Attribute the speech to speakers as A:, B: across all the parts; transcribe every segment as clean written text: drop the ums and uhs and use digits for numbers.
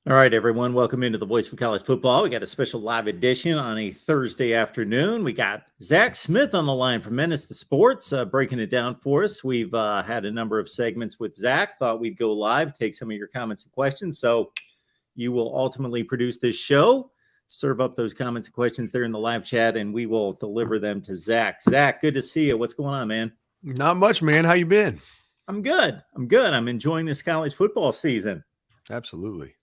A: All right, everyone. Welcome into the Voice of College Football. We got a special live edition on a Thursday afternoon. We got Zach Smith on the line from Menace to Sports, breaking it down for us. We've had a number of segments with Zach. Thought we'd go live, take some of your comments and questions. So you will ultimately produce this show, serve up those comments and questions there in the live chat, and we will deliver them to Zach. Zach, good to see you. What's going on, man?
B: Not much, man. How you been?
A: I'm good. I'm enjoying this college football season.
B: Absolutely.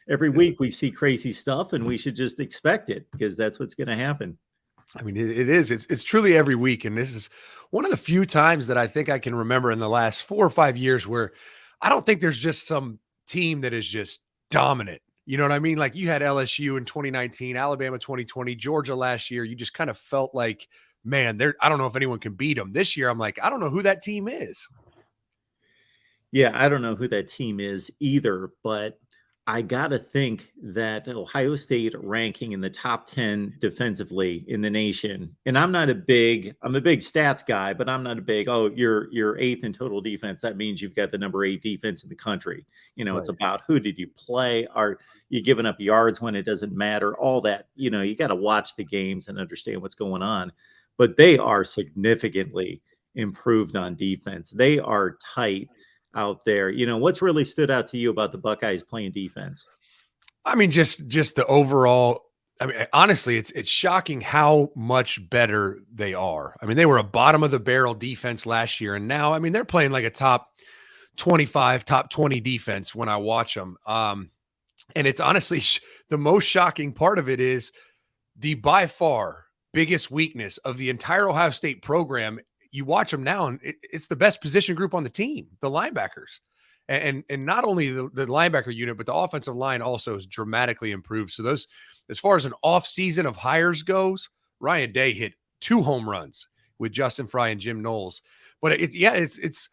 A: Every week we see crazy stuff, and we should just expect it because that's what's going to happen.
B: I mean, it is. It's truly every week. And this is one of the few times that I think I can remember in the last 4 or 5 years where I don't think there's just some team that is just dominant. You know what I mean? Like you had LSU in 2019, Alabama 2020, Georgia last year. You just kind of felt like, man, I don't know if anyone can beat them. This year, I'm like, I don't know who that team is.
A: Yeah, I don't know who that team is either, but I got to think that Ohio State ranking in the top 10 defensively in the nation. And I'm a big stats guy, but I'm not a big, you're eighth in total defense. That means you've got the number 8 defense in the country. You know, right. It's about who did you play? Are you giving up yards when it doesn't matter? All that, you know, you got to watch the games and understand what's going on. But they are significantly improved on defense. They are tight out there. You know, what's really stood out to you about the Buckeyes playing defense?
B: I mean, just the overall, I mean, honestly, it's shocking how much better they are. I mean, they were a bottom of the barrel defense last year, and now, I mean, they're playing like a top 25, top 20 defense when I watch them. And it's honestly the most shocking part of it is the by far biggest weakness of the entire Ohio State program. You watch them now, and it's the best position group on the team, the linebackers. And not only the linebacker unit, but the offensive line also has dramatically improved. So those, as far as an off season of hires goes, Ryan Day hit 2 home runs with Justin Fry and Jim Knowles. But it's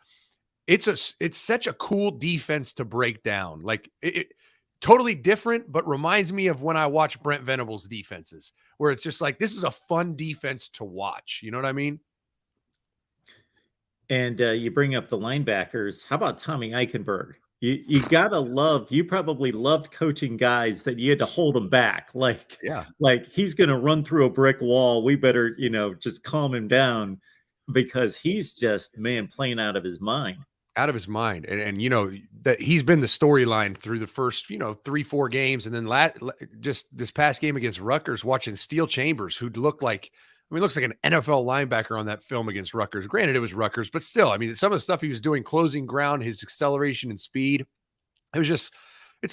B: such a cool defense to break down. Like it totally different, but reminds me of when I watch Brent Venables' defenses, where it's just like, this is a fun defense to watch. You know what I mean?
A: And you bring up the linebackers. How about Tommy Eichenberg? You gotta love. You probably loved coaching guys that you had to hold them back. Like he's gonna run through a brick wall. We better, just calm him down because he's just playing out of his mind.
B: Out of his mind, and that he's been the storyline through the first 3-4 games, and then just this past game against Rutgers, watching Steel Chambers, who looked like. I mean, it looks like an NFL linebacker on that film against Rutgers. Granted, it was Rutgers, but still, I mean, some of the stuff he was doing, closing ground, his acceleration and speed, it's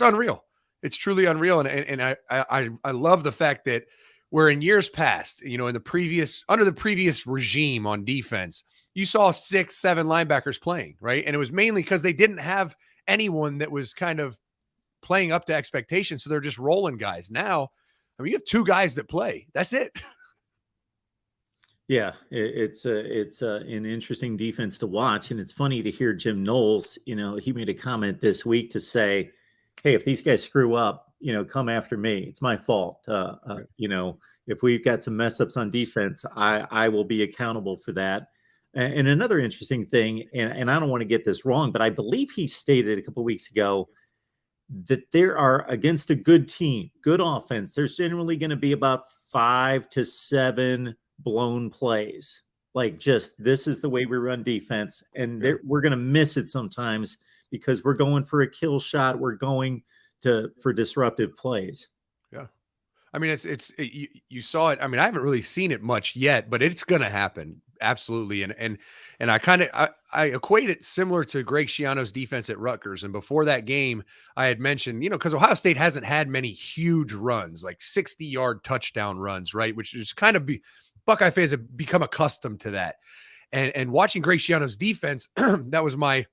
B: unreal. It's truly unreal. And I love the fact that where in years past, under the previous regime on defense, you saw 6-7 linebackers playing, right? And it was mainly because they didn't have anyone that was kind of playing up to expectations. So they're just rolling guys. Now, I mean, you have 2 guys that play. That's it.
A: Yeah, it's an interesting defense to watch, and it's funny to hear Jim Knowles. He made a comment this week to say, "Hey, if these guys screw up, come after me. It's my fault. If we've got some mess ups on defense, I will be accountable for that." And another interesting thing, and I don't want to get this wrong, but I believe he stated a couple of weeks ago that there are, against a good team, good offense, there's generally going to be about 5 to 7 blown plays. Like, just, this is the way we run defense, and we're going to miss it sometimes because we're going for a kill shot. We're going for disruptive plays.
B: Yeah. I mean, you saw it. I mean, I haven't really seen it much yet, but it's going to happen. Absolutely. And I equate it similar to Greg Schiano's defense at Rutgers. And before that game, I had mentioned, because Ohio State hasn't had many huge runs, like 60-yard touchdown runs, right? Which is kind of Buckeye fans have become accustomed to that. And watching Greg Schiano's defense, that was my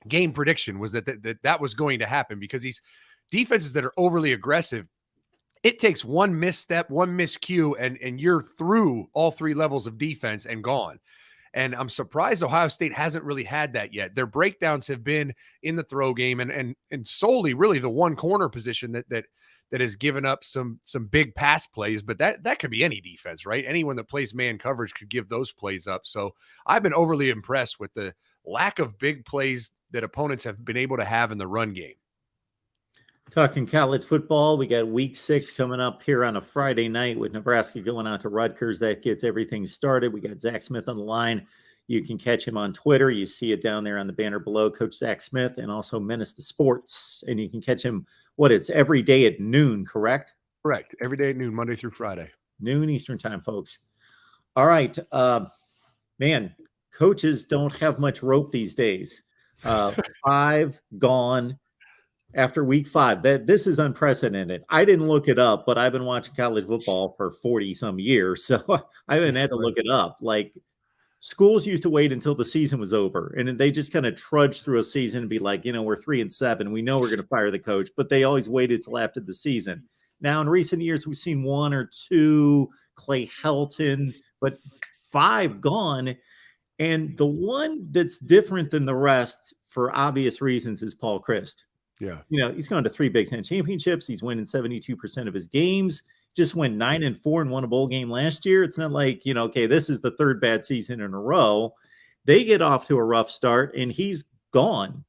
B: game prediction, was that was going to happen, because these defenses that are overly aggressive, it takes one misstep, one miscue, and you're through all 3 levels of defense and gone. And I'm surprised Ohio State hasn't really had that yet. Their breakdowns have been in the throw game and solely really the one corner position that has given up some big pass plays. But that could be any defense, right? Anyone that plays man coverage could give those plays up. So I've been overly impressed with the lack of big plays that opponents have been able to have in the run game.
A: Talking college football, we got week 6 coming up here on a Friday night with Nebraska going out to Rutgers. That gets everything started. We got Zach Smith on the line. You can catch him on Twitter. You see it down there on the banner below, Coach Zach Smith, and also Menace to Sports. And you can catch him, it's every day at noon, correct?
B: Correct. Every day at noon, Monday through Friday.
A: Noon Eastern time, folks. All right. Man, coaches don't have much rope these days. 5 gone after week 5. This is unprecedented. I didn't look it up, but I've been watching college football for 40 some years, so I haven't had to look it up. Like, schools used to wait until the season was over, and they just kind of trudge through a season and be like, we're 3-7. We know we're going to fire the coach, but they always waited till after the season. Now, in recent years, we've seen 1 or 2, Clay Helton, but 5 gone. And the one that's different than the rest for obvious reasons is Paul Chryst.
B: Yeah.
A: He's gone to 3 Big Ten championships. He's winning 72% of his games. Just went 9-4 and won a bowl game last year. It's not like, okay, this is the 3rd bad season in a row. They get off to a rough start and he's gone.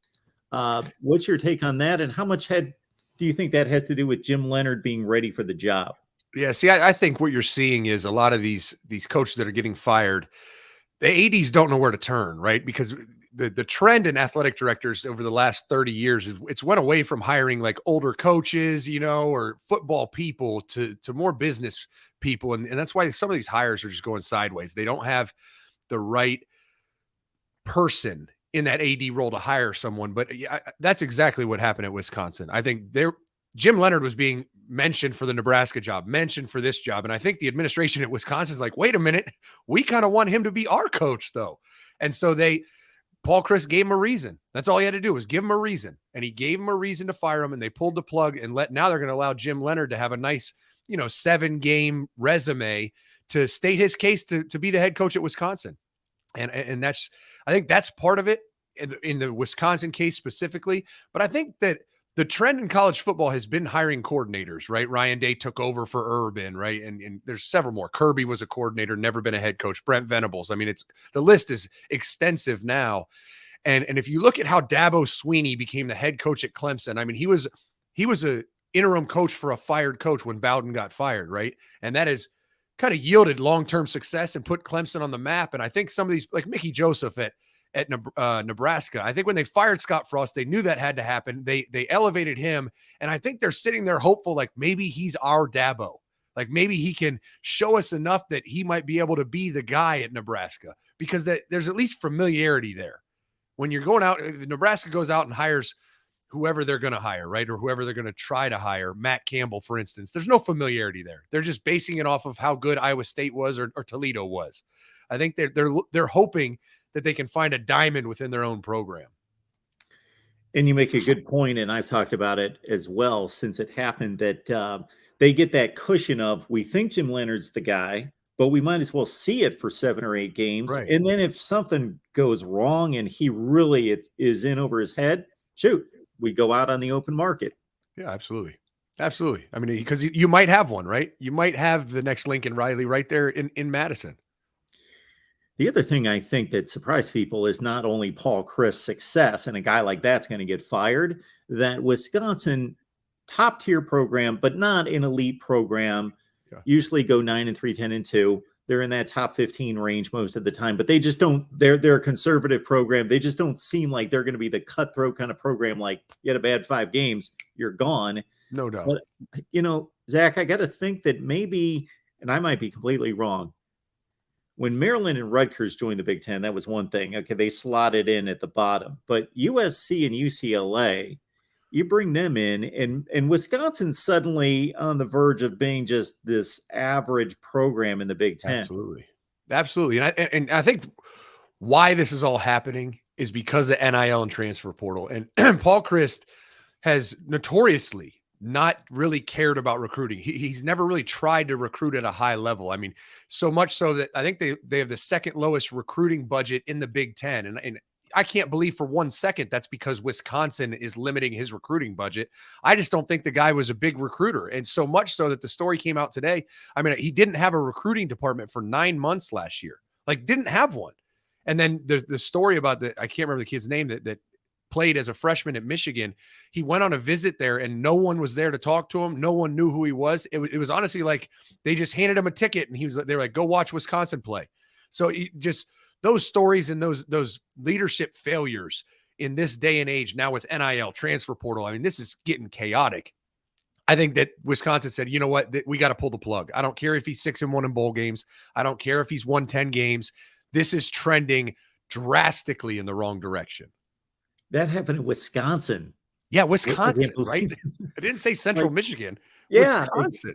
A: What's your take on that? And how much do you think that has to do with Jim Leonhard being ready for the job?
B: Yeah. See, I think what you're seeing is a lot of these coaches that are getting fired, the ADs don't know where to turn, right? Because the trend in athletic directors over the last 30 years is it's went away from hiring like older coaches, or football people to more business people. And that's why some of these hires are just going sideways. They don't have the right person in that AD role to hire someone. But yeah, that's exactly what happened at Wisconsin. I think Jim Leonhard was being mentioned for the Nebraska job, mentioned for this job. And I think the administration at Wisconsin is like, wait a minute, we kind of want him to be our coach though. And so Paul Chryst gave him a reason. That's all he had to do was give him a reason. And he gave him a reason to fire him, and they pulled the plug and now they're going to allow Jim Leonhard to have a nice, 7-game resume to state his case to be the head coach at Wisconsin. And I think that's part of it in the Wisconsin case specifically. But I think that the trend in college football has been hiring coordinators, right? Ryan Day took over for Urban, right? And there's several more. Kirby was a coordinator, never been a head coach. Brent Venables. I mean, the list is extensive now. And if you look at how Dabo Swinney became the head coach at Clemson, I mean, he was a interim coach for a fired coach when Bowden got fired, right? And that has kind of yielded long-term success and put Clemson on the map. And I think some of these, like Mickey Joseph at Nebraska, I think when they fired Scott Frost, they knew that had to happen. They elevated him, and I think they're sitting there hopeful, like maybe he's our Dabo. Like maybe he can show us enough that he might be able to be the guy at Nebraska, because there's at least familiarity there. When you're going out, Nebraska goes out and hires whoever they're going to hire, right? Or whoever they're going to try to hire, Matt Campbell, for instance. There's no familiarity there. They're just basing it off of how good Iowa State was or Toledo was. I think they're hoping that they can find a diamond within their own program.
A: And you make a good point, and I've talked about it as well since it happened, that they get that cushion of, we think Jim Leonhard's the guy, but we might as well see it for 7 or 8 games.
B: Right.
A: And then if something goes wrong and he really is in over his head, shoot, we go out on the open market.
B: Yeah, absolutely. Absolutely. I mean, because you might have one, right? You might have the next Lincoln Riley right there in Madison.
A: The other thing I think that surprised people is not only Paul Chryst's success, and a guy like that's going to get fired, that Wisconsin, top tier program, but not an elite program, usually go 9-3, 10-2. They're in that top 15 range most of the time, but they just don't, they're a conservative program. They just don't seem like they're going to be the cutthroat kind of program. Like, you had a bad 5 games, you're gone.
B: No doubt.
A: But, Zach, I got to think that maybe, and I might be completely wrong, when Maryland and Rutgers joined the Big Ten, that was one thing. Okay, they slotted in at the bottom. But USC and UCLA, you bring them in, and Wisconsin's suddenly on the verge of being just this average program in the Big Ten.
B: Absolutely. And I think why this is all happening is because of NIL and transfer portal. And Paul Chryst has notoriously not really cared about recruiting. He's never really tried to recruit at a high level. I mean, so much so that I think they have the second lowest recruiting budget in the Big Ten. And I can't believe for 1 second that's because Wisconsin is limiting his recruiting budget. I just don't think the guy was a big recruiter. And so much so that the story came out today. I mean, he didn't have a recruiting department for 9 months last year, like didn't have one. And then the story about I can't remember the kid's name that played as a freshman at Michigan. He went on a visit there and no one was there to talk to him. No one knew who he was. It was honestly like they just handed him a ticket and they were like, go watch Wisconsin play. So just those stories and those leadership failures in this day and age now with NIL, transfer portal. I mean, this is getting chaotic. I think that Wisconsin said, you know what, we got to pull the plug. I don't care if he's 6-1 in bowl games. I don't care if he's won 10 games. This is trending drastically in the wrong direction.
A: That happened in Wisconsin.
B: Yeah, Wisconsin, right? I didn't say Central Michigan.
A: Yeah,
B: Wisconsin.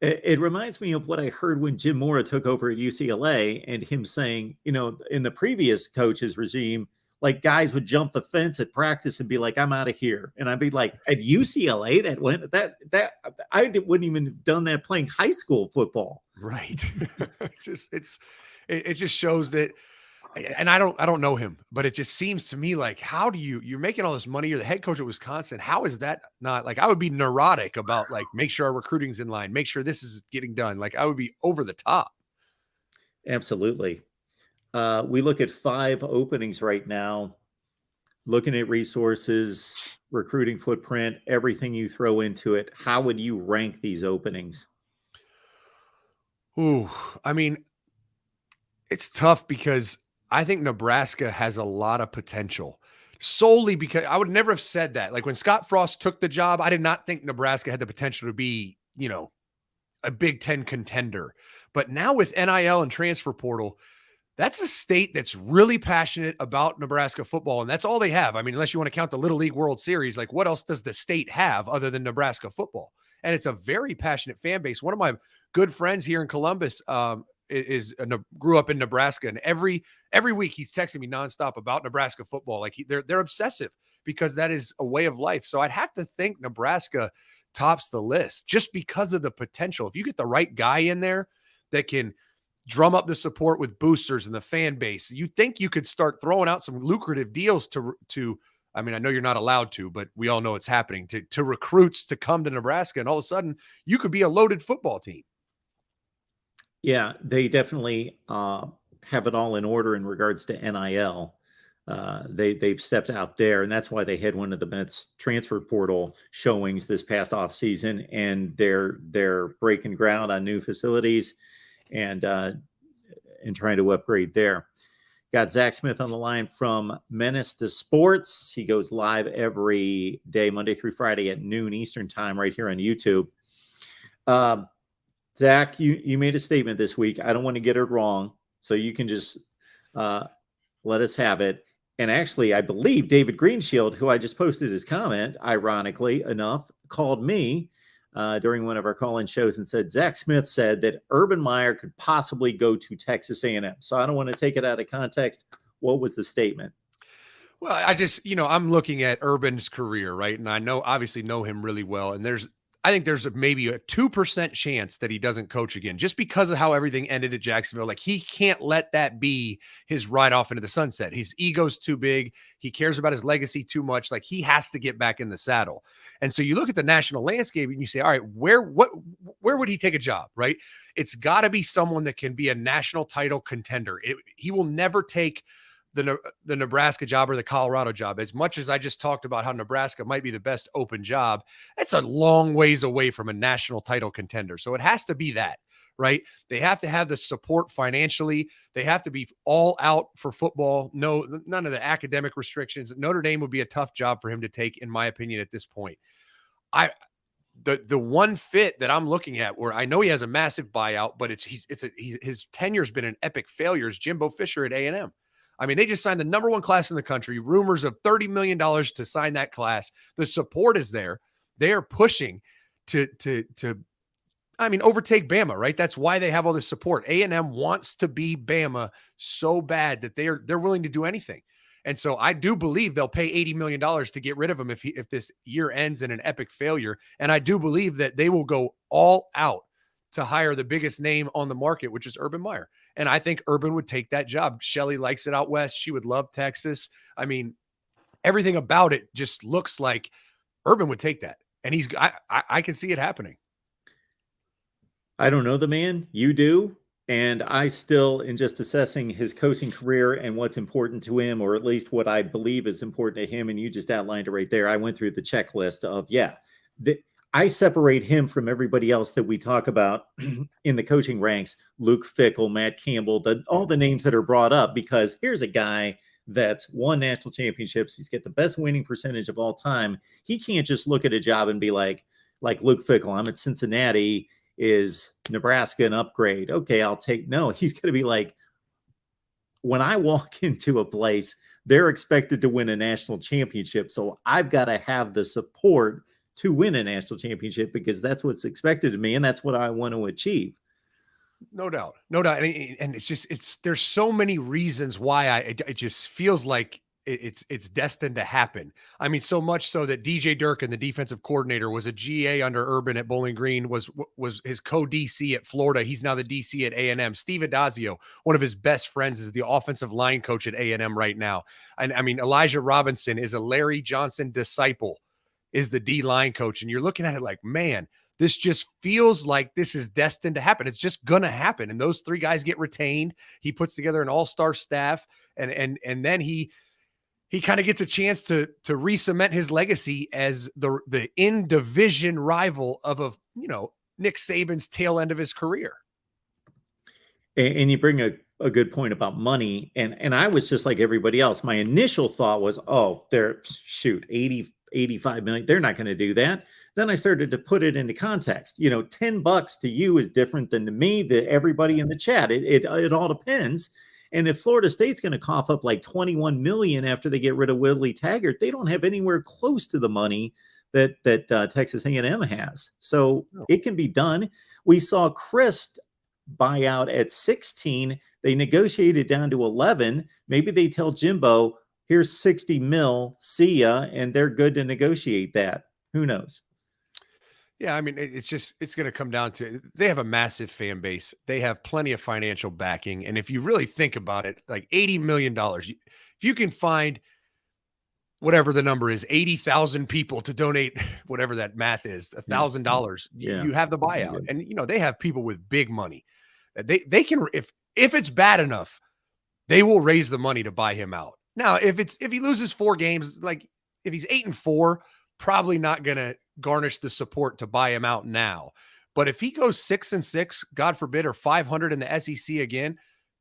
A: It reminds me of what I heard when Jim Mora took over at UCLA and him saying, in the previous coach's regime, like guys would jump the fence at practice and be like, I'm out of here. And I'd be like, at UCLA, that I wouldn't even have done that playing high school football.
B: Right. It just shows that, and I don't know him, but it just seems to me like, how do you're making all this money? You're the head coach at Wisconsin. How is that not like, I would be neurotic about like, make sure our recruiting's in line, make sure this is getting done. Like I would be over the top.
A: Absolutely. We look at 5 openings right now, looking at resources, recruiting footprint, everything you throw into it. How would you rank these openings?
B: Ooh, I mean, it's tough because I think Nebraska has a lot of potential solely because I would never have said that. Like when Scott Frost took the job, I did not think Nebraska had the potential to be, a Big Ten contender. But now with NIL and transfer portal, that's a state that's really passionate about Nebraska football, and that's all they have. I mean, unless you want to count the Little League World Series, like what else does the state have other than Nebraska football? And it's a very passionate fan base. One of my good friends here in Columbus grew up in Nebraska, and every week he's texting me nonstop about Nebraska football. Like they're obsessive because that is a way of life. So I'd have to think Nebraska tops the list just because of the potential. If you get the right guy in there that can drum up the support with boosters and the fan base, you think you could start throwing out some lucrative deals to I mean, I know you're not allowed to, but we all know it's happening to recruits to come to Nebraska. And all of a sudden you could be a loaded football team.
A: Yeah, they definitely have it all in order in regards to NIL. They've stepped out there, and that's why they had one of the best transfer portal showings this past off season, and they're breaking ground on new facilities and trying to upgrade there. Got Zach Smith on the line from Menace to Sports. He goes live every day, Monday through Friday at noon Eastern time, right here on YouTube. Zach, you made a statement this week. I don't want to get it wrong, so you can just let us have it. And actually, I believe David Greenshield, who I just posted his comment, ironically enough, called me during one of our call-in shows and said, Zach Smith said that Urban Meyer could possibly go to Texas A&M. So I don't want to take it out of context. What was the statement?
B: Well, I just, I'm looking at Urban's career, right? And I obviously know him really well. And I think there's maybe a 2% chance that he doesn't coach again just because of how everything ended at Jacksonville. Like he can't let that be his ride off into the sunset. His ego's too big. He cares about his legacy too much. Like he has to get back in the saddle. And so you look at the national landscape and you say, all right, where would he take a job, right? It's got to be someone that can be a national title contender. He will never take the Nebraska job or the Colorado job. As much as I just talked about how Nebraska might be the best open job, that's a long ways away from a national title contender. So it has to be that, right? They have to have the support financially. They have to be all out for football. No, none of the academic restrictions. Notre Dame would be a tough job for him to take, in my opinion, at this point. The one fit that I'm looking at where I know he has a massive buyout, but his tenure's been an epic failure is Jimbo Fisher at A&M. I mean, they just signed the #1 class in the country, rumors of $30 million to sign that class. The support is there. They are pushing to overtake Bama, right? That's why they have all this support. A&M wants to be Bama so bad that they're willing to do anything. And so I do believe they'll pay $80 million to get rid of him if this year ends in an epic failure. And I do believe that they will go all out to hire the biggest name on the market, which is Urban Meyer. And I think Urban would take that job. Shelley likes it out west. She would love Texas. I mean, everything about it just looks like Urban would take that. And I can see it happening.
A: I don't know the man. You do. And I still, in just assessing his coaching career and what's important to him, or at least what I believe is important to him, and you just outlined it right there. I went through the checklist of, I separate him from everybody else that we talk about in the coaching ranks, Luke Fickell, Matt Campbell, all the names that are brought up, because here's a guy that's won national championships. He's got the best winning percentage of all time. He can't just look at a job and be like Luke Fickell, I'm at Cincinnati. Is Nebraska an upgrade? Okay, I'll take. No, he's going to be like, when I walk into a place, they're expected to win a national championship. So I've got to have the support to win a national championship, because that's what's expected of me. And that's what I want to achieve.
B: No doubt. No doubt. And there's so many reasons why it just feels like it's destined to happen. I mean, so much so that DJ Durkin, the defensive coordinator, was a GA under Urban at Bowling Green, was his co-DC at Florida. He's now the DC at A&M. Steve Adazio, one of his best friends, is the offensive line coach at A&M right now. And I mean, Elijah Robinson is a Larry Johnson disciple, is the D-line coach. And you're looking at it like, man, this just feels like this is destined to happen. It's just going to happen. And those three guys get retained. He puts together an all-star staff, and then he kind of gets a chance to re-cement his legacy as the in-division rival of Nick Saban's tail end of his career.
A: And you bring a good point about money. And I was just like everybody else. My initial thought was, they're 85 million. They're not going to do that. Then I started to put it into context. $10 to you is different than to me, everybody in the chat. It all depends. And if Florida State's going to cough up like $21 million after they get rid of Willie Taggart, they don't have anywhere close to the money that Texas A&M has. So It can be done. We saw Christ buy out at 16. They negotiated down to 11. Maybe they tell Jimbo, here's 60 mil, see ya, and they're good to negotiate that. Who knows?
B: Yeah, I mean, it's going to come down to, they have a massive fan base. They have plenty of financial backing. And if you really think about it, like $80 million, if you can find whatever the number is, 80,000 people to donate, whatever that math is, $1,000, you have the buyout. And, they have people with big money. They can, if it's bad enough, they will raise the money to buy him out. Now, if he loses 4 games, like if he's 8-4, probably not going to garnish the support to buy him out now. But if he goes 6-6, God forbid, or 500 in the SEC again,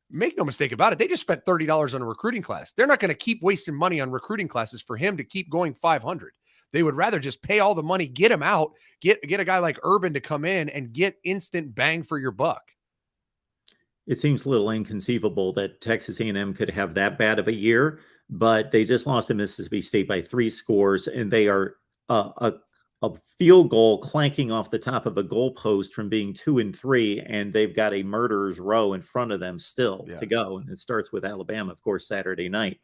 B: make no mistake about it, they just spent $30 on a recruiting class. They're not going to keep wasting money on recruiting classes for him to keep going 500. They would rather just pay all the money, get him out, get a guy like Urban to come in and get instant bang for your buck.
A: It seems a little inconceivable that Texas A&M could have that bad of a year, but they just lost to Mississippi State by 3 scores, and they are a field goal clanking off the top of a goalpost from being 2-3, and they've got a murderer's row in front of them still to go. And it starts with Alabama, of course, Saturday night.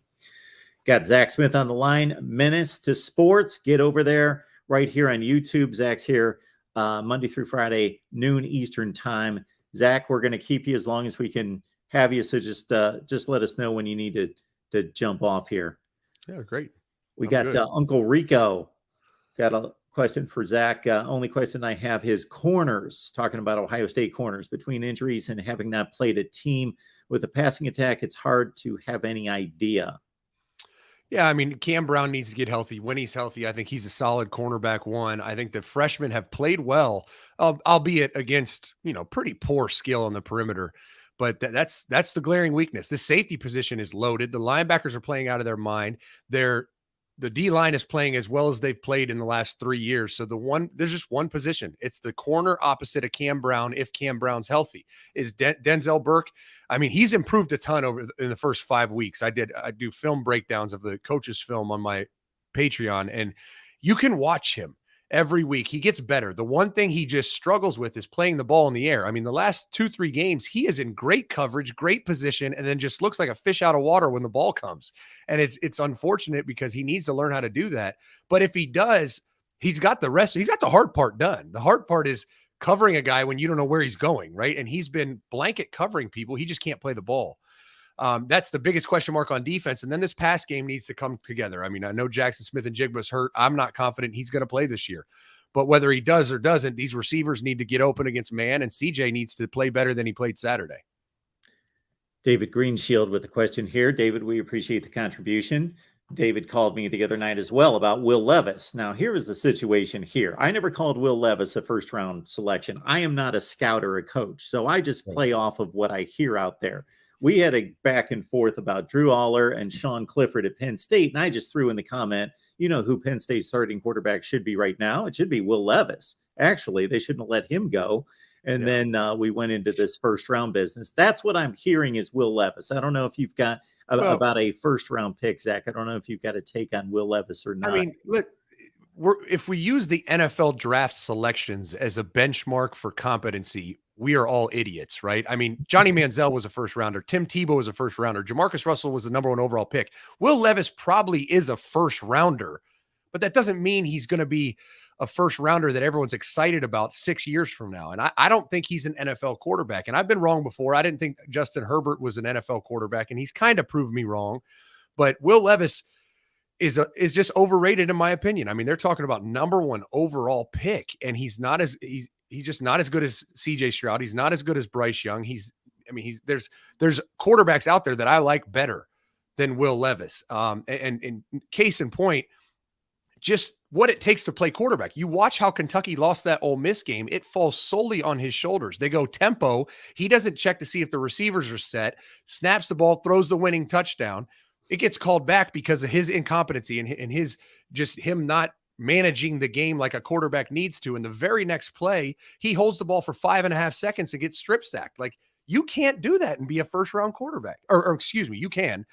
A: Got Zach Smith on the line. Menace to Sports. Get over there right here on YouTube. Zach's here Monday through Friday, noon Eastern time. Zach, we're going to keep you as long as we can have you. So just let us know when you need to jump off here.
B: Yeah, great.
A: We got Uncle Rico. Got a question for Zach. Only question I have, his corners, talking about Ohio State corners. Between injuries and having not played a team with a passing attack, it's hard to have any idea.
B: Yeah, I mean, Cam Brown needs to get healthy. When he's healthy, I think he's a solid cornerback 1. I think the freshmen have played well, albeit against, pretty poor skill on the perimeter. But that's the glaring weakness. The safety position is loaded. The linebackers are playing out of their mind. The D-line is playing as well as they've played in the last 3 years. So there's just one position. It's the corner opposite of Cam Brown if Cam Brown's healthy. Is Denzel Burke. I mean, he's improved a ton in the first 5 weeks. I do film breakdowns of the coaches' film on my Patreon, and you can watch him every week. He gets better. The one thing he just struggles with is playing the ball in the air. I mean, the last 2-3 games, he is in great coverage, great position, and then just looks like a fish out of water when the ball comes. And it's unfortunate because he needs to learn how to do that. But if he does, he's got the rest. He's got the hard part done. The hard part is covering a guy when you don't know where he's going, right? And he's been blanket covering people. He just can't play the ball. That's the biggest question mark on defense. And then this pass game needs to come together. I mean, I know Jackson Smith and Jigba's hurt. I'm not confident he's going to play this year. But whether he does or doesn't, these receivers need to get open against man, and CJ needs to play better than he played Saturday.
A: David Greenshield with a question here. David, we appreciate the contribution. David called me the other night as well about Will Levis. Now, here is the situation here. I never called Will Levis a first round selection. I am not a scout or a coach, so I just play off of what I hear out there. We had a back and forth about Drew Aller and Sean Clifford at Penn State, and I just threw in the comment, you know who Penn State's starting quarterback should be right now? It should be Will Levis. Actually, they shouldn't have let him go. And then we went into this first round business. That's what I'm hearing is Will Levis. I don't know if you've got about a first round pick, Zach. I don't know if you've got a take on Will Levis or not.
B: I mean, look, if we use the NFL draft selections as a benchmark for competency, we are all idiots, right? I mean, Johnny Manziel was a first rounder. Tim Tebow was a first rounder. Jamarcus Russell was the #1 overall pick. Will Levis probably is a first rounder, but that doesn't mean he's going to be a first rounder that everyone's excited about 6 years from now. And I don't think he's an NFL quarterback. And I've been wrong before. I didn't think Justin Herbert was an NFL quarterback, and he's kind of proved me wrong. But Will Levis is just overrated in my opinion. I mean, they're talking about #1 overall pick, and he's just not as good as CJ Stroud. He's not as good as Bryce Young. There's quarterbacks out there that I like better than Will Levis. And case in point, just what it takes to play quarterback. You watch how Kentucky lost that Ole Miss game. It falls solely on his shoulders. They go tempo. He doesn't check to see if the receivers are set, snaps the ball, throws the winning touchdown. It gets called back because of his incompetency and his just him not managing the game like a quarterback needs to. And the very next play, he holds the ball for 5.5 seconds and gets strip sacked. Like, you can't do that and be a first round quarterback, or excuse me, you can't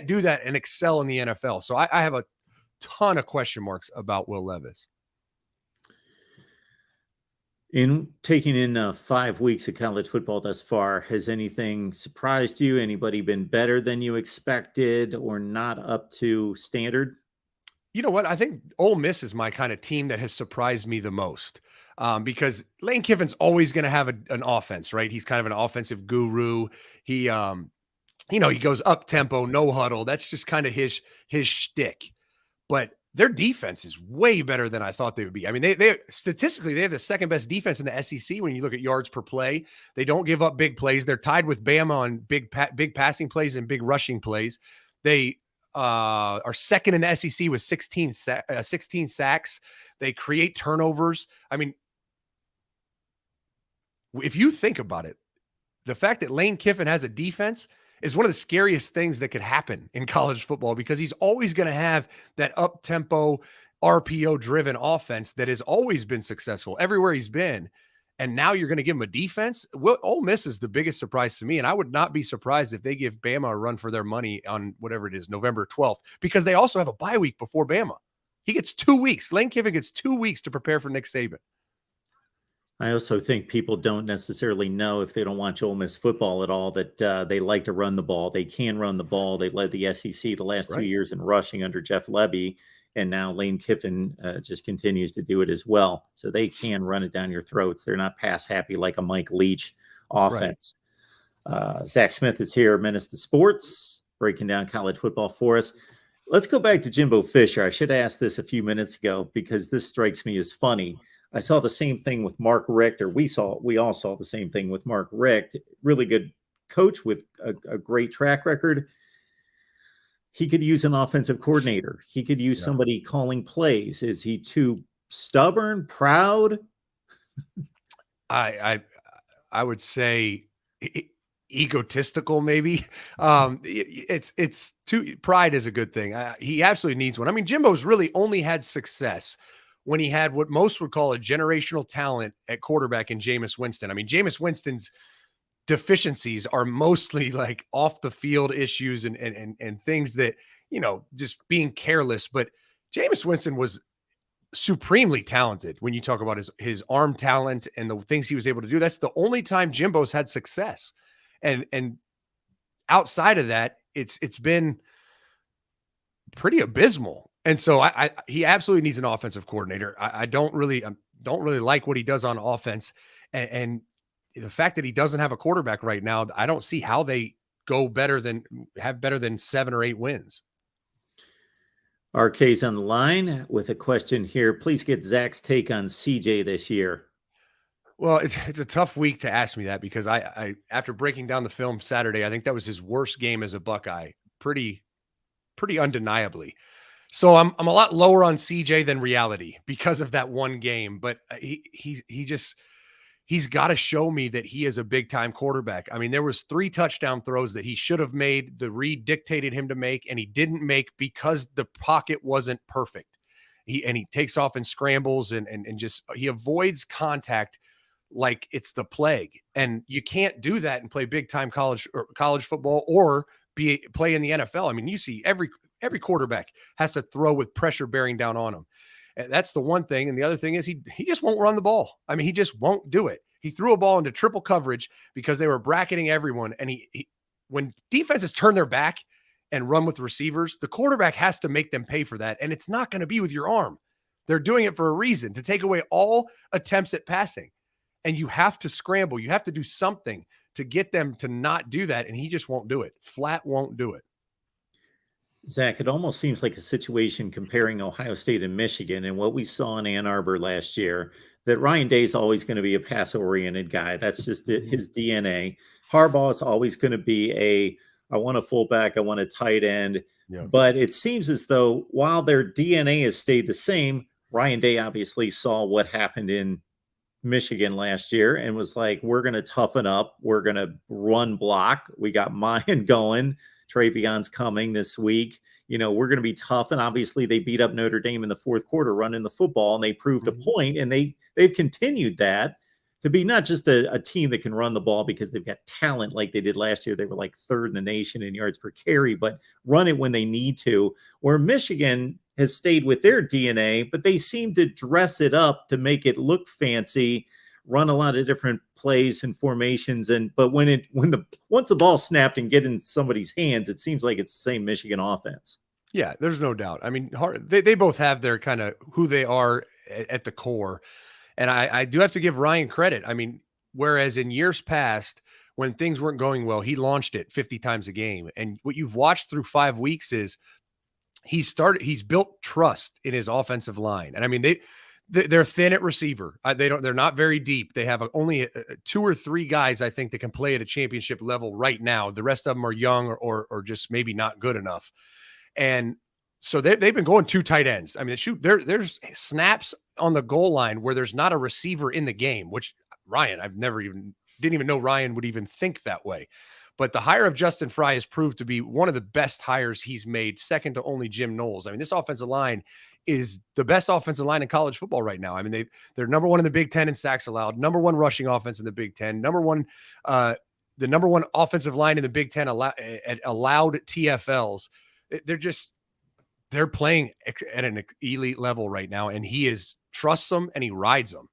B: do that and excel in the NFL. So I have a ton of question marks about Will Levis.
A: In taking in 5 weeks of college football thus far, has anything surprised you? Anybody been better than you expected or not up to standard?
B: You know what? I think Ole Miss is my kind of team that has surprised me the most, because Lane Kiffin's always going to have an offense, right? He's kind of an offensive guru. He goes up tempo, no huddle. That's just kind of his shtick. But their defense is way better than I thought they would be. I mean, they statistically, they have the second best defense in the SEC when you look at yards per play. They don't give up big plays. They're tied with Bama on big passing plays and big rushing plays. They are second in the SEC with 16 sacks. They create turnovers. I mean, if you think about it, the fact that Lane Kiffin has a defense is one of the scariest things that could happen in college football, because he's always going to have that up-tempo, RPO-driven offense that has always been successful everywhere he's been. And now you're going to give him a defense? Well, Ole Miss is the biggest surprise to me, and I would not be surprised if they give Bama a run for their money on whatever it is, November 12th, because they also have a bye week before Bama. He gets 2 weeks. Lane Kiffin gets 2 weeks to prepare for Nick Saban.
A: I also think people don't necessarily know, if they don't watch Ole Miss football at all, that they like to run the ball. They can run the ball. They led the SEC the last 2 years in rushing under Jeff Lebby, and now Lane Kiffin just continues to do it as well. So they can run it down your throats. They're not pass happy like a Mike Leach offense. Right. Zach Smith is here, Menace to Sports, breaking down college football for us. Let's go back to Jimbo Fisher. I should have asked this a few minutes ago, because this strikes me as funny. I saw the same thing with Mark Richt, or we all saw the same thing with Mark Richt. Really good coach with a great track record. He could use an offensive coordinator. He could use somebody calling plays. Is he too stubborn, proud?
B: I would say egotistical, maybe. It's too, pride is a good thing. He absolutely needs one. I mean, Jimbo's really only had success when he had what most would call a generational talent at quarterback in Jameis Winston. I mean, Jameis Winston's deficiencies are mostly like off the field issues and things that, just being careless. But Jameis Winston was supremely talented when you talk about his arm talent and the things he was able to do. That's the only time Jimbo's had success. And outside of that, it's been pretty abysmal. And so he absolutely needs an offensive coordinator. I don't really like what he does on offense. And the fact that he doesn't have a quarterback right now, I don't see how they have better than 7 or 8 wins.
A: RK's on the line with a question here. Please get Zach's take on CJ this year.
B: Well, it's a tough week to ask me that because I after breaking down the film Saturday, I think that was his worst game as a Buckeye, pretty undeniably. So I'm a lot lower on CJ than reality because of that one game. But he's got to show me that he is a big time quarterback. I mean, there was 3 touchdown throws that he should have made. The read dictated him to make, and he didn't make because the pocket wasn't perfect. He takes off and scrambles and just he avoids contact like it's the plague. And you can't do that and play big time college football or play in the NFL. I mean, you see every quarterback has to throw with pressure bearing down on him. And that's the one thing. And the other thing is he just won't run the ball. I mean, he just won't do it. He threw a ball into triple coverage because they were bracketing everyone. And when defenses turn their back and run with receivers, the quarterback has to make them pay for that. And it's not going to be with your arm. They're doing it for a reason, to take away all attempts at passing. And you have to scramble. You have to do something to get them to not do that. And he just won't do it. Flat won't do it.
A: Zach, it almost seems like a situation comparing Ohio State and Michigan and what we saw in Ann Arbor last year, that Ryan Day is always going to be a pass-oriented guy. That's just his DNA. Harbaugh is always going to be I want a fullback, I want a tight end. Yeah. But it seems as though while their DNA has stayed the same, Ryan Day obviously saw what happened in Michigan last year and was like, we're going to toughen up. We're going to run block. We got Mayan going. Travion's coming this week. We're going to be tough. And obviously they beat up Notre Dame in the fourth quarter running the football, and they proved a point. And they've continued that to be not just a team that can run the ball because they've got talent like they did last year. They were like 3rd in the nation in yards per carry, but run it when they need to. Where Michigan has stayed with their DNA, but they seem to dress it up to make it look fancy, run a lot of different plays and formations. But once the ball snapped and get in somebody's hands, it seems like it's the same Michigan offense.
B: Yeah, there's no doubt. I mean, they both have their kind of who they are at the core. And I do have to give Ryan credit. I mean, whereas in years past, when things weren't going well, he launched it 50 times a game. And what you've watched through 5 weeks is he's built trust in his offensive line. And I mean, they're thin at receiver. They're not very deep. They have only 2 or 3 guys, I think, that can play at a championship level right now. The rest of them are young or just maybe not good enough. And so they've been going 2 tight ends. I mean, there's snaps on the goal line where there's not a receiver in the game, which Ryan, didn't even know Ryan would even think that way. But the hire of Justin Fry has proved to be one of the best hires he's made, second to only Jim Knowles. I mean, this offensive line is the best offensive line in college football right now. I mean, they're number 1 in the Big Ten in sacks allowed, number 1 rushing offense in the Big Ten, the number 1 offensive line in the Big Ten allowed TFLs. They're playing at an elite level right now, and he trusts them and he rides them.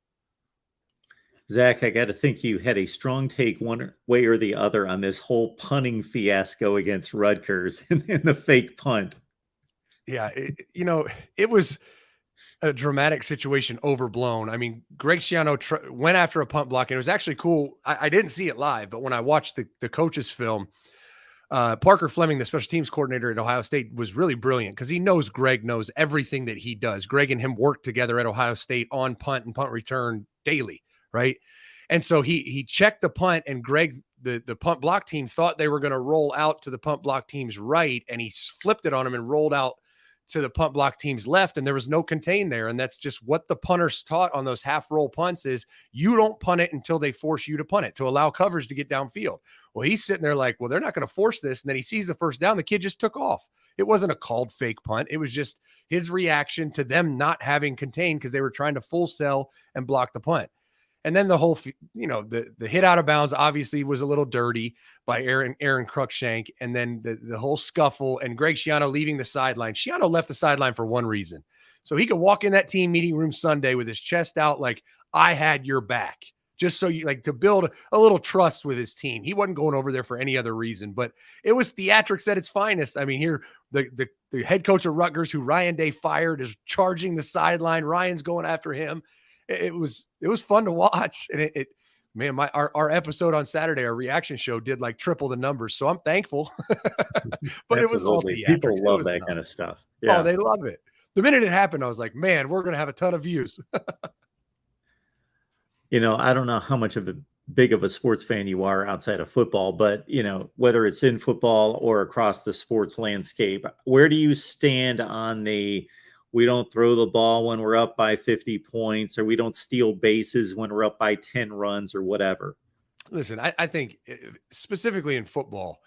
A: Zach, I got to think you had a strong take one way or the other on this whole punting fiasco against Rutgers and the fake punt.
B: Yeah, it was a dramatic situation, overblown. I mean, Greg Schiano went after a punt block, and it was actually cool. I didn't see it live, but when I watched the coach's film, Parker Fleming, the special teams coordinator at Ohio State, was really brilliant because he knows Greg knows everything that he does. Greg and him work together at Ohio State on punt and punt return daily, right? And so he checked the punt, and Greg, the punt block team, thought they were going to roll out to the punt block team's right, and he flipped it on him and rolled out to the punt block team's left, and there was no contain there. And that's just what the punters taught on those half roll punts is you don't punt it until they force you to punt it to allow coverage to get downfield. Well, he's sitting there like, well, they're not going to force this. And then he sees the first down. The kid just took off. It wasn't a called fake punt. It was just his reaction to them not having contained because they were trying to full sell and block the punt. And then the whole, the hit out of bounds obviously was a little dirty by Aaron Cruikshank. And then the whole scuffle and Greg Schiano leaving the sideline. Schiano left the sideline for one reason. So he could walk in that team meeting room Sunday with his chest out like, I had your back. Just so to build a little trust with his team. He wasn't going over there for any other reason, but it was theatrics at its finest. I mean, here, the head coach of Rutgers, who Ryan Day fired, is charging the sideline. Ryan's going after him. It was fun to watch. And our episode on Saturday, our reaction show, did like triple the numbers. So I'm thankful, but it was all theatrics.
A: People love that kind of stuff. Yeah.
B: Oh, they love it. The minute it happened, I was like, man, we're going to have a ton of views.
A: I don't know how much of a big of a sports fan you are outside of football, but whether it's in football or across the sports landscape, where do you stand on the we don't throw the ball when we're up by 50 points, or we don't steal bases when we're up by 10 runs or whatever?
B: Listen, I think specifically in football,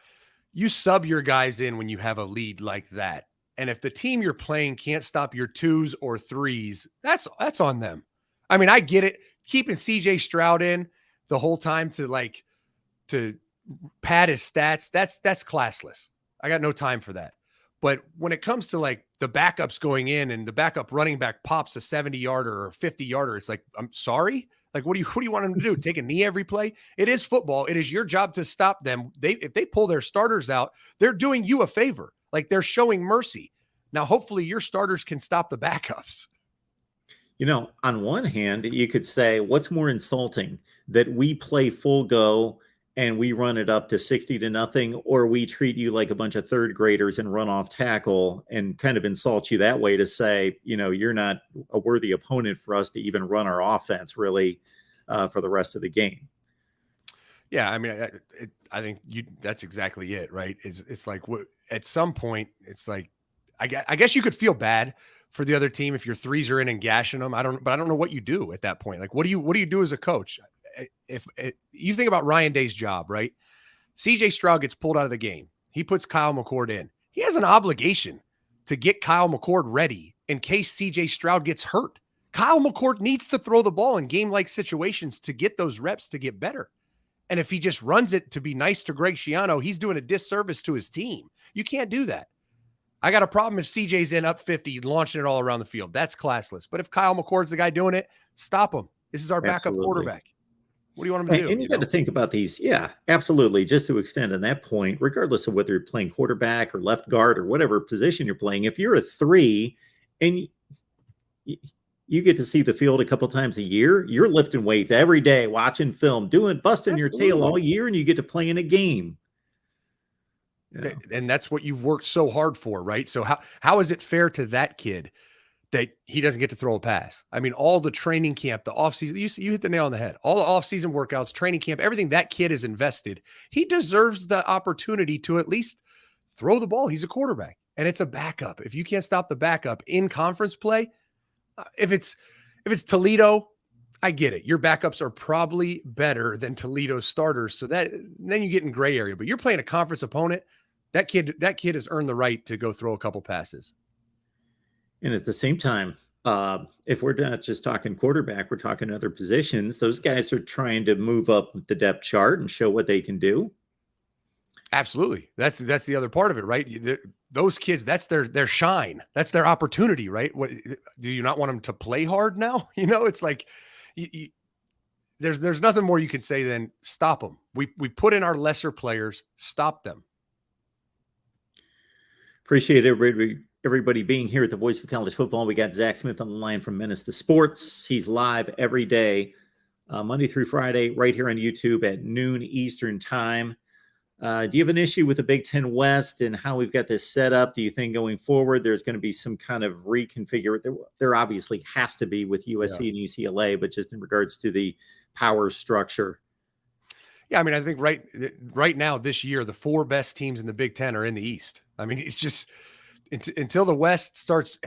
B: you sub your guys in when you have a lead like that. And if the team you're playing can't stop your twos or threes, that's on them. I mean, I get it. Keeping CJ Stroud in the whole time to pad his stats, that's classless. I got no time for that. But when it comes to like the backups going in and the backup running back pops a 70-yarder or 50-yarder, it's like, I'm sorry. Like, what do you want them to do? Take a knee every play? It is football. It is your job to stop them. If they pull their starters out, they're doing you a favor. Like, they're showing mercy. Now, hopefully your starters can stop the backups.
A: On one hand, you could say, what's more insulting, that we play full go and we run it up to 60-0, or we treat you like a bunch of third graders and run off tackle and kind of insult you that way to say, you're not a worthy opponent for us to even run our offense really for the rest of the game.
B: Yeah. I mean, I think that's exactly it, right? It's like at some point, it's like, I guess you could feel bad for the other team if your threes are in and gashing them. But I don't know what you do at that point. Like, what do you do as a coach? If you think about Ryan Day's job, right? CJ Stroud gets pulled out of the game. He puts Kyle McCord in. He has an obligation to get Kyle McCord ready in case CJ Stroud gets hurt. Kyle McCord needs to throw the ball in game-like situations to get those reps to get better. And if he just runs it to be nice to Greg Schiano, he's doing a disservice to his team. You can't do that. I got a problem if CJ's in up 50, launching it all around the field. That's classless. But if Kyle McCord's the guy doing it, stop him. This is our backup quarterback. What do you want him to do?
A: And you got to think about these. Yeah, absolutely. Just to extend on that point, regardless of whether you're playing quarterback or left guard or whatever position you're playing, if you're a 3 and you get to see the field a couple times a year, you're lifting weights every day, watching film, busting your tail all year, and you get to play in a game.
B: And that's what you've worked so hard for, right? So how is it fair to that kid that he doesn't get to throw a pass? I mean, all the training camp, the offseason, you hit the nail on the head. All the offseason workouts, training camp, everything that kid is invested. He deserves the opportunity to at least throw the ball. He's a quarterback, and it's a backup. If you can't stop the backup in conference play, if it's Toledo, I get it. Your backups are probably better than Toledo's starters, so that then you get in gray area. But you're playing a conference opponent. That kid has earned the right to go throw a couple passes.
A: And at the same time, if we're not just talking quarterback, we're talking other positions. Those guys are trying to move up the depth chart and show what they can do.
B: Absolutely. That's the other part of it, right? Those kids, that's their shine. That's their opportunity, right? What do you not want them to play hard now? It's like there's nothing more you can say than stop them. We put in our lesser players, stop them.
A: Appreciate everybody being here at the Voice of College Football. We got Zach Smith on the line from Menace to Sports. He's live every day, Monday through Friday, right here on YouTube at noon Eastern time. Do you have an issue with the Big Ten West and how we've got this set up? Do you think going forward there's going to be some kind of reconfigure? There obviously has to be with USC and UCLA, but just in regards to the power structure.
B: Yeah, I mean, I think right now this year, the 4 best teams in the Big Ten are in the East. I mean, it's just until the West starts,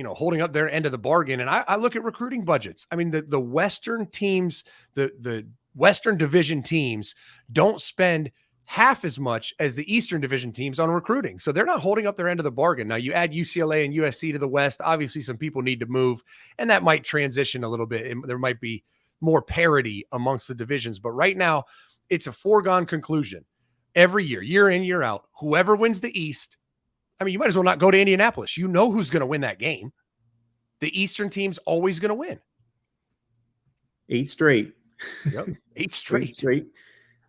B: holding up their end of the bargain. And I look at recruiting budgets. I mean, the Western teams, the Western Division teams don't spend half as much as the Eastern Division teams on recruiting. So they're not holding up their end of the bargain. Now you add UCLA and USC to the West. Obviously, some people need to move, and that might transition a little bit. There might be more parity amongst the divisions. But right now, it's a foregone conclusion. Every year in, year out, whoever wins the East, I mean, you might as well not go to Indianapolis. You know who's going to win that game. The Eastern team's always going to win.
A: 8 straight.
B: Yep. 8 straight.
A: 8 straight.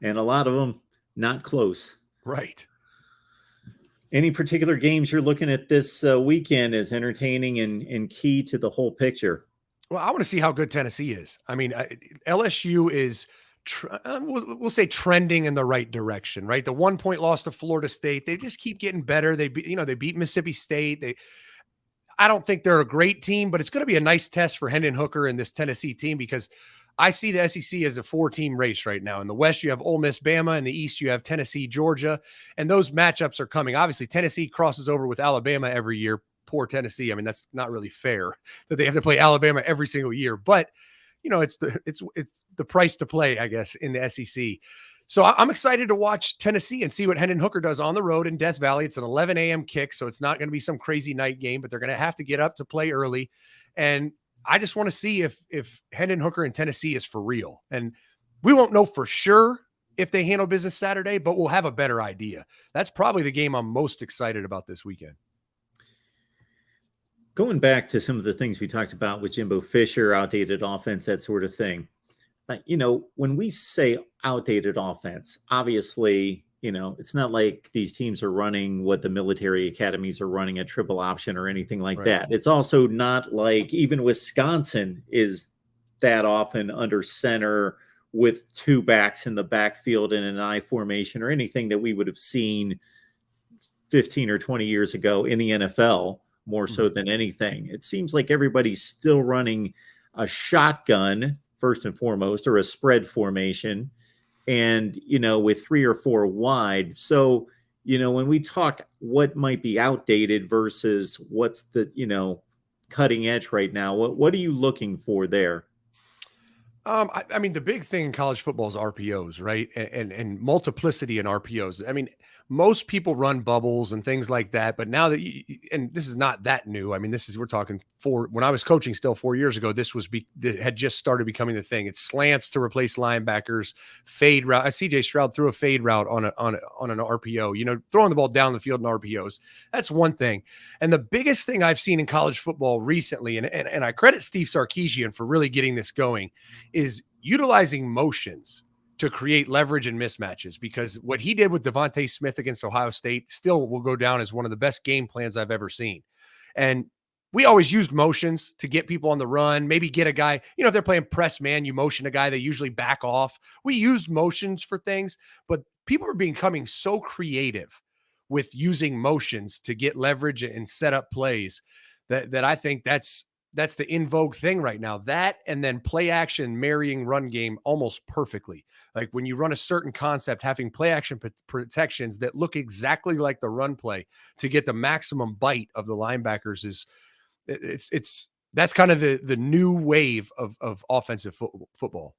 A: And a lot of them not close.
B: Right.
A: Any particular games you're looking at this weekend as entertaining and key to the whole picture?
B: Well, I want to see how good Tennessee is. I mean, LSU is we'll say trending in the right direction, right? The 1-point loss to Florida State, they just keep getting better. They beat Mississippi State. I don't think they're a great team, but it's going to be a nice test for Hendon Hooker and this Tennessee team, because I see the SEC as a 4-team race right now. In the West, you have Ole Miss, Bama. In the East, you have Tennessee, Georgia. And those matchups are coming. Obviously, Tennessee crosses over with Alabama every year. Poor Tennessee. I mean, that's not really fair that they have to play Alabama every single year. But, it's the price to play, I guess, in the SEC. So I'm excited to watch Tennessee and see what Hendon Hooker does on the road in Death Valley. It's an 11 a.m. kick, so it's not going to be some crazy night game, but they're going to have to get up to play early. And I just want to see if Hendon Hooker in Tennessee is for real. And we won't know for sure if they handle business Saturday, but we'll have a better idea. That's probably the game I'm most excited about this weekend.
A: Going back to some of the things we talked about with Jimbo Fisher, outdated offense, that sort of thing. When we say outdated offense, obviously, it's not like these teams are running what the military academies are running, a triple option or anything like that. It's also not like even Wisconsin is that often under center with two backs in the backfield in an I formation or anything that we would have seen 15 or 20 years ago in the NFL, more so than anything. It seems like everybody's still running a shotgun first and foremost, or a spread formation, and, with 3 or 4 wide. So, when we talk what might be outdated versus what's the, cutting edge right now, what are you looking for there?
B: I mean, the big thing in college football is RPOs, right? And multiplicity in RPOs. I mean, most people run bubbles and things like that, but now that and this is not that new. I mean, we're talking when I was coaching still 4 years ago, this had just started becoming the thing. It's slants to replace linebackers, fade route. CJ Stroud threw a fade route on an RPO, throwing the ball down the field in RPOs. That's one thing. And the biggest thing I've seen in college football recently, and I credit Steve Sarkisian for really getting this going, is utilizing motions to create leverage and mismatches, because what he did with Devontae Smith against Ohio State still will go down as one of the best game plans I've ever seen. And we always used motions to get people on the run, maybe get a guy, if they're playing press man, you motion a guy, they usually back off. We used motions for things, but people are becoming so creative with using motions to get leverage and set up plays that I think that's the in vogue thing right now. That, and then play action marrying run game almost perfectly. Like when you run a certain concept, having play action protections that look exactly like the run play to get the maximum bite of the linebackers that's kind of the new wave of offensive football.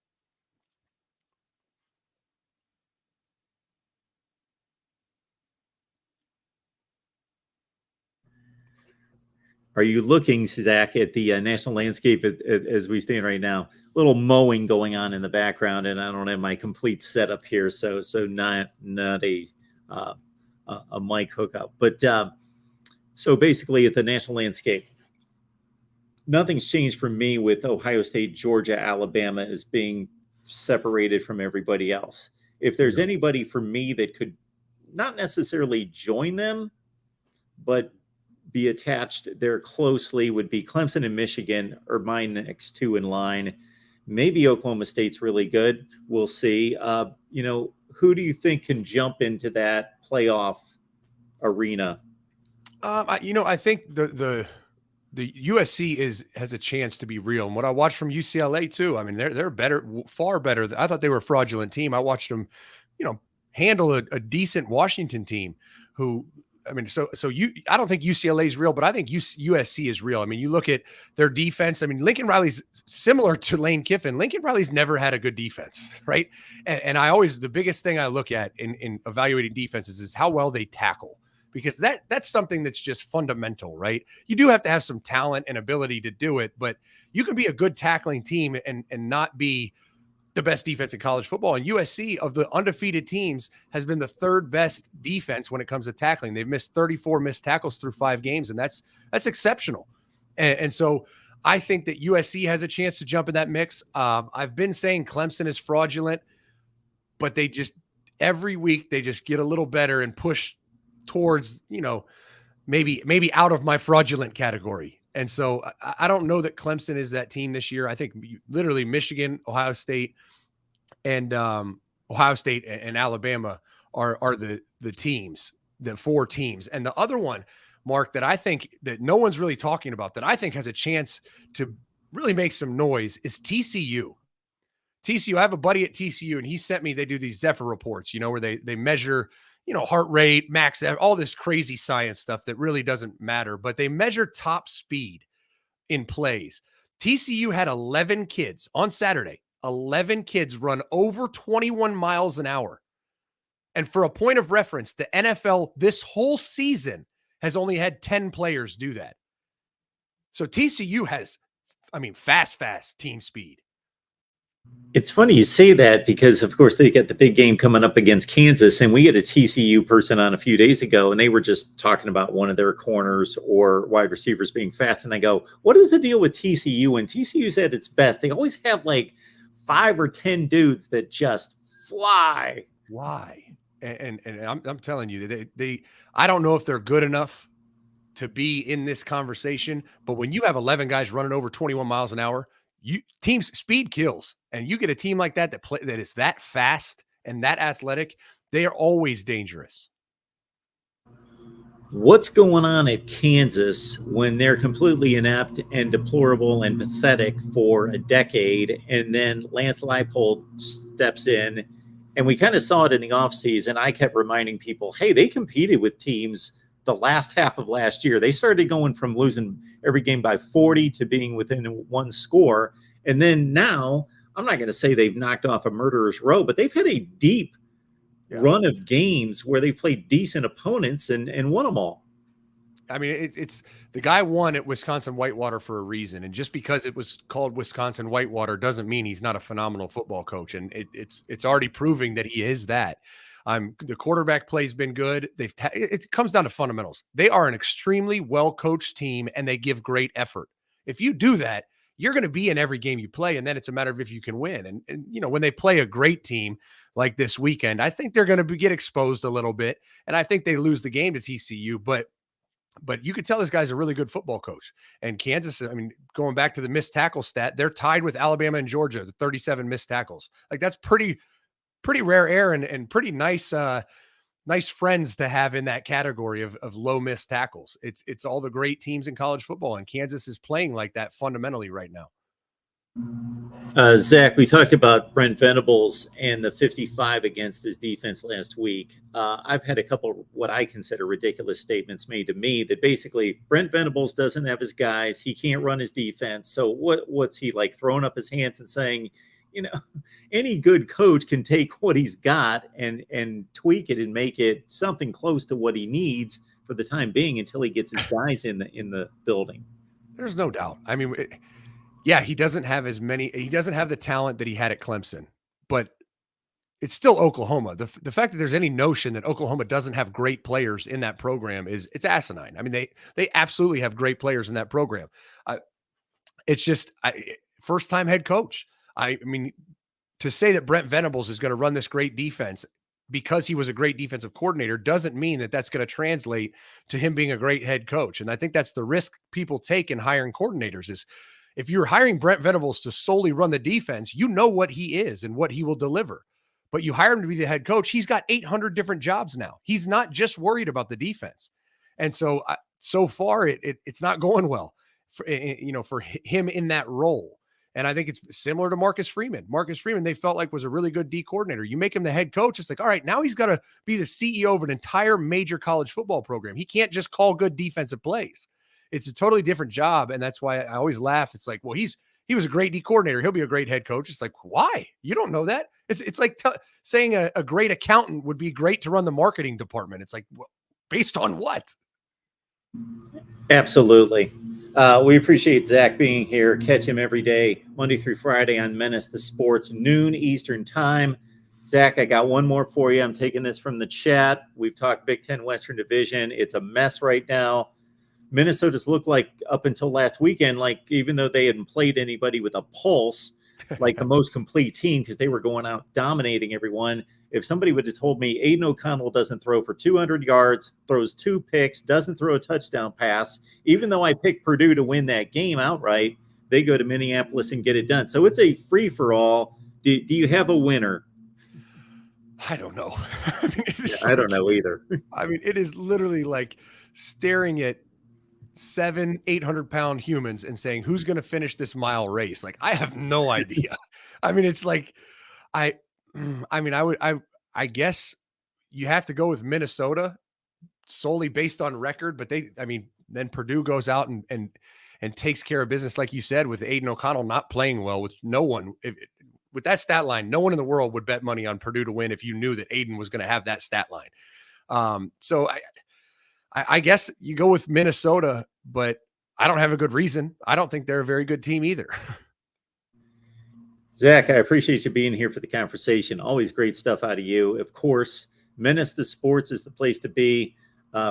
A: Are you looking, Zach, at the national landscape as we stand right now? A little mowing going on in the background, and I don't have my complete setup here, so not a mic hookup. But so basically, at the national landscape, nothing's changed for me with Ohio State, Georgia, Alabama as being separated from everybody else. If there's anybody for me that could not necessarily join them, but be attached there closely, would be Clemson and Michigan are my next two in line. Maybe Oklahoma State's really good. We'll see. Who do you think can jump into that playoff arena?
B: I think the USC has a chance to be real. And what I watched from UCLA too, I mean, they're better, far better. I thought they were a fraudulent team. I watched them, handle a decent Washington team who, I mean, I don't think UCLA is real, but I think USC is real. I mean, you look at their defense. I mean, Lincoln Riley's similar to Lane Kiffin. Lincoln Riley's never had a good defense, right? And the biggest thing I look at in evaluating defenses is how well they tackle, because that's something that's just fundamental, right? You do have to have some talent and ability to do it, but you can be a good tackling team and not be the best defense in college football. And USC, of the undefeated teams, has been the third best defense when it comes to tackling. They've missed 34 missed tackles through 5 games, and that's exceptional. And so I think that USC has a chance to jump in that mix. I've been saying Clemson is fraudulent, but every week they just get a little better and push towards, maybe out of my fraudulent category. And so I don't know that Clemson is that team this year. I think literally Michigan, Ohio State, and Alabama are the teams, the 4 teams. And the other one, Mark, that I think that no one's really talking about, that I think has a chance to really make some noise, is TCU. TCU, I have a buddy at TCU, and he sent me, they do these Zephyr reports, where they measure, heart rate, max, all this crazy science stuff that really doesn't matter, but they measure top speed in plays. TCU had 11 kids on Saturday, 11 kids run over 21 miles an hour. And for a point of reference, the NFL this whole season has only had 10 players do that. So TCU has, fast team speed.
A: It's funny you say that because, of course, they get the big game coming up against Kansas, and we had a TCU person on a few days ago, and they were just talking about one of their corners or wide receivers being fast. And I go, what is the deal with TCU? When TCU's at its best, they always have like 5 or 10 dudes that just fly.
B: Why? And I'm telling you, they I don't know if they're good enough to be in this conversation, but when you have 11 guys running over 21 miles an hour, teams speed kills, and you get a team like that that is that fast and that athletic, they are always dangerous.
A: What's going on at Kansas when they're completely inept and deplorable and pathetic for a decade, and then Lance Leipold steps in, and we kind of saw it in the offseason. I kept reminding people, hey, they competed with teams the last half of last year. They started going from losing every game by 40 to being within one score. And then now, I'm not going to say they've knocked off a murderer's row, but they've had a deep run of games where they played decent opponents and won them all.
B: I mean, it's the guy won at Wisconsin Whitewater for a reason. And just because it was called Wisconsin Whitewater doesn't mean he's not a phenomenal football coach. And it's already proving that he is that. The quarterback play's been good. It comes down to fundamentals. They are an extremely well-coached team, and they give great effort. If you do that, you're going to be in every game you play, and then it's a matter of if you can win. And when they play a great team like this weekend, I think they're going to get exposed a little bit, and I think they lose the game to TCU. But you could tell this guy's a really good football coach. And Kansas, going back to the missed tackle stat, they're tied with Alabama and Georgia, the 37 missed tackles. Like, that's pretty rare air and pretty nice friends to have in that category of low missed tackles. It's all the great teams in college football, and Kansas is playing like that fundamentally right now.
A: Zach, we talked about Brent Venables and the 55 against his defense last week. I've had a couple what I consider ridiculous statements made to me that basically Brent Venables doesn't have his guys. He can't run his defense. So what's he like, throwing up his hands and saying, any good coach can take what he's got and tweak it and make it something close to what he needs for the time being until he gets his guys in the building. There's
B: no doubt. He doesn't have he doesn't have the talent that he had at Clemson, but it's still Oklahoma. The fact that there's any notion that Oklahoma doesn't have great players in that program it's asinine. They absolutely have great players in that program. It's just first time head coach. To say that Brent Venables is going to run this great defense because he was a great defensive coordinator doesn't mean that that's going to translate to him being a great head coach. And I think that's the risk people take in hiring coordinators is if you're hiring Brent Venables to solely run the defense, you know what he is and what he will deliver. But you hire him to be the head coach, he's got 800 different jobs now. He's not just worried about the defense. And so far, it's not going well for him in that role. And I think it's similar to Marcus Freeman. Marcus Freeman, they felt like was a really good D coordinator. You make him the head coach. It's like, all right, now he's got to be the CEO of an entire major college football program. He can't just call good defensive plays. It's a totally different job. And that's why I always laugh. It's like, well, he was a great D coordinator. He'll be a great head coach. It's like, why? You don't know that. It's like saying a great accountant would be great to run the marketing department. It's like, well, based on what?
A: Absolutely. We appreciate Zach being here. Catch him every day, Monday through Friday on Menace to Sports, noon Eastern time. Zach, I got one more for you. I'm taking this from the chat. We've talked Big Ten Western Division. It's a mess right now. Minnesota's looked like up until last weekend, like even though they hadn't played anybody with a pulse, like the most complete team because they were going out dominating everyone. If somebody would have told me Aiden O'Connell doesn't throw for 200 yards, throws 2 picks, doesn't throw a touchdown pass, even though I picked Purdue to win that game outright, they go to Minneapolis and get it done. So it's a free-for-all. Do you have a winner?
B: I don't know.
A: I don't know either.
B: It is literally like staring at 700-800 pound humans and saying, who's going to finish this mile race? Like, I have no idea. I mean, it's like, I, I mean, I guess you have to go with Minnesota solely based on record, but I mean, then Purdue goes out and takes care of business, like you said, with Aiden O'Connell not playing well, with no one. With that stat line, no one in the world would bet money on Purdue to win if you knew that Aiden was going to have that stat line. So I guess you go with Minnesota, but I don't have a good reason. I don't think they're a very good team either.
A: Zach, I appreciate you being here for the conversation. Always great stuff out of you. Of course, Menace to Sports is the place to be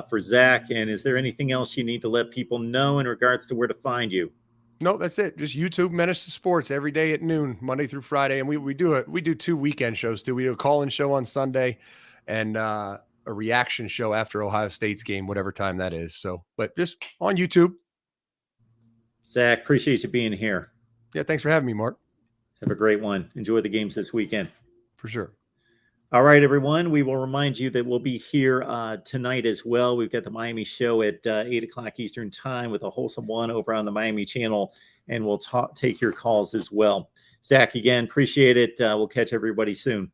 A: for Zach. And is there anything else you need to let people know in regards to where to find you?
B: No, that's it. Just YouTube Menace to Sports every day at noon, Monday through Friday. And we do 2 weekend shows too. We do a call-in show on Sunday and a reaction show after Ohio State's game, whatever time that is. So, but just on YouTube.
A: Zach, appreciate you being here.
B: Yeah, thanks for having me, Mark.
A: Have a great one. Enjoy the games this weekend.
B: For sure.
A: All right, everyone. We will remind you that we'll be here tonight as well. We've got the Miami show at 8 o'clock Eastern time with a wholesome one over on the Miami channel, and we'll take your calls as well. Zach, again, appreciate it. We'll catch everybody soon.